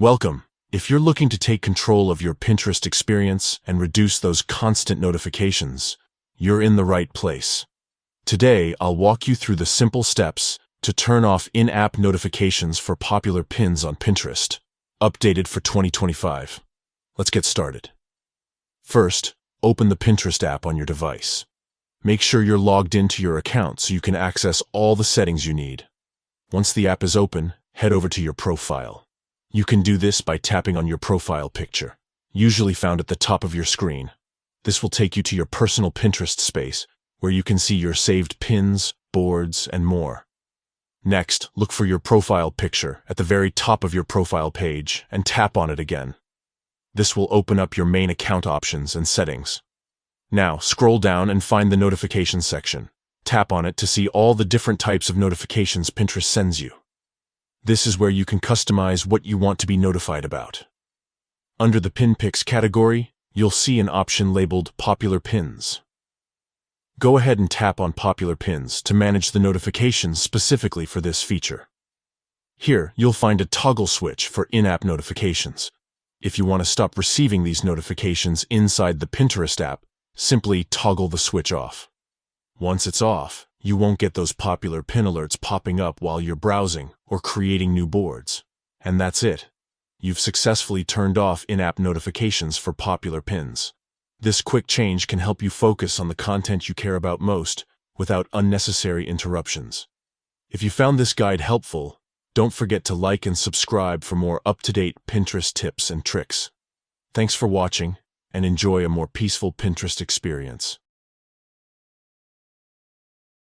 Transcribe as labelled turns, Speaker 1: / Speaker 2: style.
Speaker 1: Welcome. If you're looking to take control of your Pinterest experience and reduce those constant notifications, you're in the right place. Today, I'll walk you through the simple steps to turn off in-app notifications for popular pins on Pinterest, updated for 2025. Let's get started. First, open the Pinterest app on your device. Make sure you're logged into your account so you can access all the settings you need. Once the app is open, head over to your profile. You can do this by tapping on your profile picture, usually found at the top of your screen. This will take you to your personal Pinterest space, where you can see your saved pins, boards, and more. Next, look for your profile picture at the very top of your profile page and tap on it again. This will open up your main account options and settings. Now, scroll down and find the notifications section. Tap on it to see all the different types of notifications Pinterest sends you. This is where you can customize what you want to be notified about. Under the Pin Picks category, you'll see an option labeled Popular Pins. Go ahead and tap on Popular Pins to manage the notifications specifically for this feature. Here, you'll find a toggle switch for in-app notifications. If you want to stop receiving these notifications inside the Pinterest app, simply toggle the switch off. Once it's off, you won't get those popular pin alerts popping up while you're browsing or creating new boards. And that's it. You've successfully turned off in-app notifications for popular pins. This quick change can help you focus on the content you care about most without unnecessary interruptions. If you found this guide helpful, don't forget to like and subscribe for more up-to-date Pinterest tips and tricks. Thanks for watching, and enjoy a more peaceful Pinterest experience.